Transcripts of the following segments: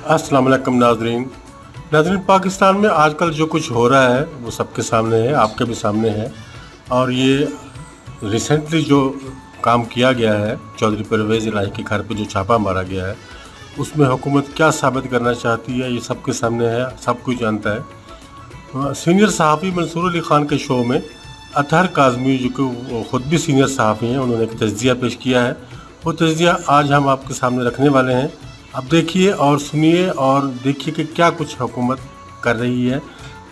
अस्सलाम वालेकुम नाजरीन, पाकिस्तान में आजकल जो कुछ हो रहा है वो सबके सामने है, आपके भी सामने है। और ये रिसेंटली जो काम किया गया है, चौधरी परवेज़ इलाही के घर पे जो छापा मारा गया है, उसमें हुकूमत क्या साबित करना चाहती है ये सबके सामने है, सब कुछ जानता है। सीनियर सहाफ़ी मंसूर अली ख़ान के शो में अतहर काज़मी, जो कि वो ख़ुद भी सीनियर सहाफ़ी हैं, उन्होंने एक तज़किया पेश किया है। वो तज़किया आज हम आपके सामने रखने वाले हैं। अब देखिए और सुनिए और देखिए कि क्या कुछ हुकूमत कर रही है।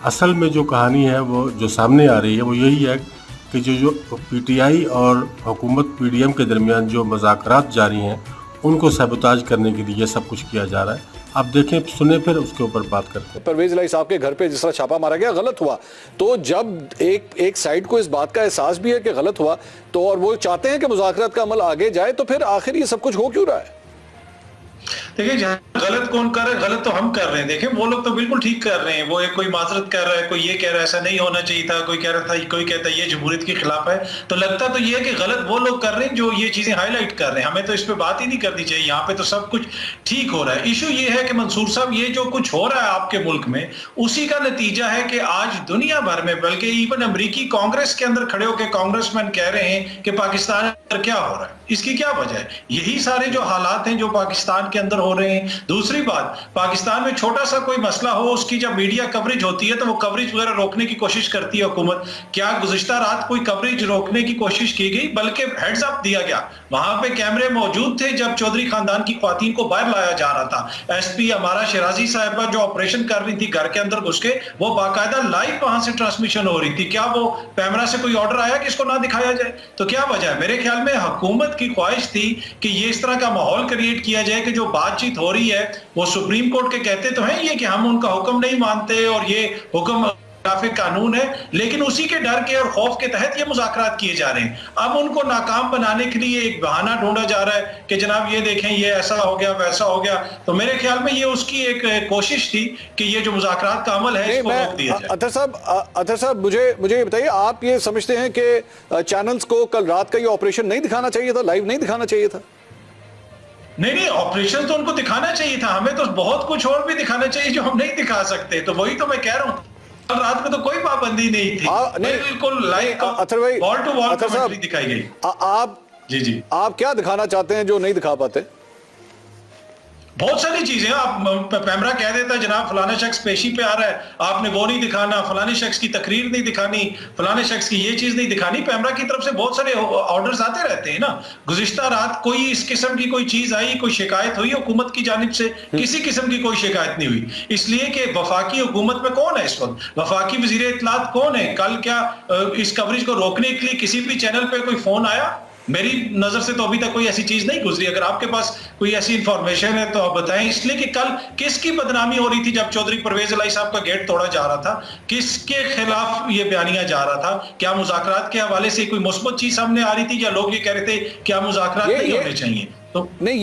असल में जो कहानी है वो जो सामने आ रही है वो यही है कि जो पीटीआई और हुकूमत पीडीएम के दरमियान जो मुज़ाकरात जारी हैं उनको सबोताज करने के लिए सब कुछ किया जा रहा है। अब देखें, सुने, फिर उसके ऊपर बात करते हैं। परवेज इलाही साहब के घर पे जिस तरह छापा मारा गया गलत हुआ, तो जब एक साइड को इस बात का एहसास भी है कि गलत हुआ, तो और वो चाहते हैं कि मुज़ाकरात का अमल आगे जाए, तो फिर आखिर ये सब कुछ हो क्यों रहा है? देखिए, गलत कौन कर रहा है? गलत तो हम कर रहे हैं। देखें, वो लोग तो बिल्कुल ठीक कर रहे हैं। वो एक कोई माजरत कर रहा है, कोई ये कह रहा है ऐसा नहीं होना चाहिए था, कोई कह रहा था, कोई कहता है ये जमहूरियत के खिलाफ है। तो लगता तो ये है कि गलत वो लोग कर रहे हैं जो ये चीजें हाईलाइट कर रहे हैं। हमें तो इस पे बात ही नहीं करनी चाहिए। यहाँ पे तो सब कुछ ठीक हो रहा है। इशू ये है कि मंसूर साहब, ये जो कुछ हो रहा है आपके मुल्क में, उसी का नतीजा है कि आज दुनिया भर में, बल्कि इवन अमरीकी कांग्रेस के अंदर खड़े होकर कांग्रेसमैन कह रहे हैं कि पाकिस्तान में क्या हो रहा है, इसकी क्या वजह है? यही सारे जो हालात हैं जो पाकिस्तान के अंदर हो रहे हैं। दूसरी बात, पाकिस्तान में छोटा सा कोई मसला हो, उसकी जब मीडिया कवरेज होती है तो वो कवरेज वगैरह रोकने की कोशिश करती है हुकूमत। क्या गुज़िश्ता रात कोई कवरेज रोकने की कोशिश की गई? बल्कि हेड्स अप दिया गया। वहां पे कैमरे मौजूद थे जब चौधरी खानदान की ख्वातीन को बाहर लाया जा रहा था। एसपी हमारा शिराजी साहिबा जो ऑपरेशन कर रही थी घर के अंदर घुस के, वो बाकायदा लाइव वहां से ट्रांसमिशन हो रही थी। क्या वो कैमरा से कोई ऑर्डर आया कि इसको ना दिखाया जाए? तो क्या वजह है? मेरे ख्याल में हुकूमत की ख्वाहिश थी कि ये इस तरह का माहौल क्रिएट किया जाए कि जो बातचीत हो रही है, वो सुप्रीम कोर्ट के कहते तो हैं ये कि हम उनका हुक्म नहीं मानते और ये हुक्म खिलाफ कानून है, लेकिन उसी के डर के और खौफ के तहत ये मुज़ाकरात किए जा रहे हैं। अब उनको नाकाम बनाने के लिए एक बहाना ढूंढा जा रहा है कि जनाब ये देखें, ये ऐसा हो गया, वैसा हो गया। तो मेरे ख्याल में ये उसकी एक कोशिश थी कि ये जो मुज़ाकरात का अमल है इसको रोक दिया जाए। अतहर साहब, मुझे बताइए, आप ये समझते हैं कि चैनल्स को कल रात का ये ऑपरेशन नहीं दिखाना चाहिए था, लाइव नहीं दिखाना चाहिए था? नहीं, ऑपरेशन तो उनको दिखाना चाहिए था। हमें तो बहुत कुछ और भी दिखाना चाहिए जो हम नहीं दिखा सकते। तो वही तो मैं कह रहा हूँ, कल रात में तो कोई पाबंदी नहीं थी। बिल्कुल live wall to wall commentary दिखाई गई। आप जी आप क्या दिखाना चाहते हैं जो नहीं दिखा पाते? बहुत सारी चीजें। आप पैमरा कह देता जनाब फलाना शख्स पेशी पे आ रहा है, आपने वो नहीं दिखाना, फलाने शख्स की तकरीर नहीं दिखानी, फलाने शख्स की ये चीज नहीं दिखानी। पैमरा की तरफ से बहुत सारे ऑर्डर्स आते रहते हैं ना। गुज़िश्ता रात कोई इस किस्म की कोई चीज आई, कोई शिकायत हुई हुकूमत की जानिब से? किसी किस्म की कोई शिकायत नहीं हुई, इसलिए कि वफाकी हुकूमत में कौन है इस वक्त? वफाकी वजीर इत्तलात कौन है? कल क्या इस कवरेज को रोकने के लिए किसी भी चैनल पे कोई फोन आया? मेरी नजर से तो अभी तक कोई ऐसी चीज नहीं गुजरी। अगर आपके पास कोई ऐसी इंफॉर्मेशन है तो आप बताएं। इसलिए कि कल किसकी बदनामी हो रही थी जब चौधरी परवेज इलाही साहब का गेट तोड़ा जा रहा था? किसके खिलाफ ये बयानिया जा रहा था? क्या मुज़ाकरात के हवाले से कोई मुस्बत चीज सामने आ रही थी, या लोग ये कह रहे थे क्या मुज़ाकरात नहीं होने चाहिए? नहीं,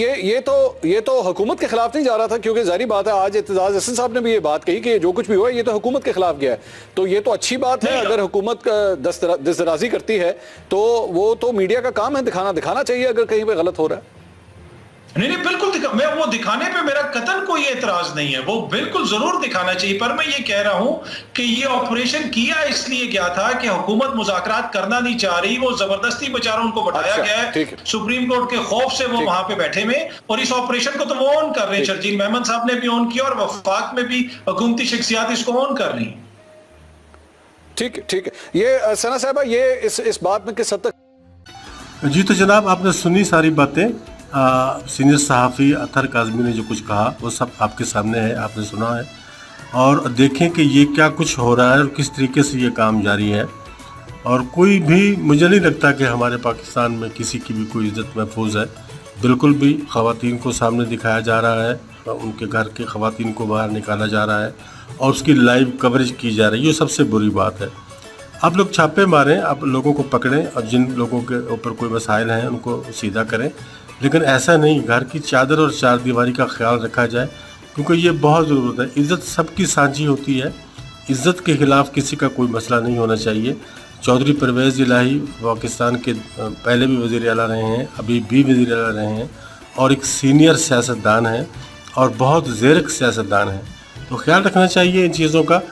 ये तो हुकूमत के खिलाफ नहीं जा रहा था, क्योंकि जारी बात है आज एतजाज हसन साहब ने भी ये बात कही कि जो कुछ भी हुआ ये तो हुकूमत के खिलाफ गया है। तो ये तो अच्छी बात है, अगर हुकूमत दस्तराजी करती है तो वो तो मीडिया का काम है दिखाना चाहिए अगर कहीं पे गलत हो रहा है। नहीं, बिल्कुल मैं वो दिखाने पे मेरा कतन कोई एतराज नहीं है, वो बिल्कुल जरूर दिखाना चाहिए। पर मैं ये कह रहा हूं कि ये ऑपरेशन किया इसलिए गया था कि हुकूमत मुज़ाकरात करना नहीं चाह रही, वो जबरदस्ती बेचारा उनको बैठाया गया है सुप्रीम कोर्ट के खौफ से, वो वहां पे बैठे में। और इस ऑपरेशन को तो वो ऑन कर रहे हैं, शर्जील मेमन साहब ने भी ऑन किया और वफाक में भी हुकूमती शख्सियात इसको ऑन कर रही हैं। ठीक है। ये सना साहबा, ये इस बात में किस हद तक? जी तो जनाब, आपने सुनी सारी बातें। सीनियर सहाफ़ी अतहर काज़मी ने जो कुछ कहा वो सब आपके सामने है, आपने सुना है। और देखें कि ये क्या कुछ हो रहा है और किस तरीके से ये काम जारी है। और कोई भी, मुझे नहीं लगता कि हमारे पाकिस्तान में किसी की भी कोई इज़्ज़त महफूज है। बिल्कुल भी ख़वातीन को सामने दिखाया जा रहा है, उनके घर के ख़वातीन को बाहर निकाला जा रहा है और उसकी लाइव कवरेज की जा रही है। ये सबसे बुरी बात है। आप लोग छापे मारें, आप लोगों को पकड़ें और जिन लोगों के ऊपर कोई मसाइल हैं उनको सीधा करें, लेकिन ऐसा नहीं घर की चादर और चार दीवारी का ख्याल रखा जाए, क्योंकि ये बहुत ज़रूरत है। इज़्ज़त सबकी साझी होती है, इज़्ज़त के ख़िलाफ़ किसी का कोई मसला नहीं होना चाहिए। चौधरी परवेज़ इलाही पाकिस्तान के पहले भी वज़ीर आला रहे हैं, अभी भी वज़ीर आला रहे हैं और एक सीनियर सियासतदान हैं। اور بہت زیرک سیاستدان ہیں، تو خیال رکھنا چاہیے ان چیزوں کا۔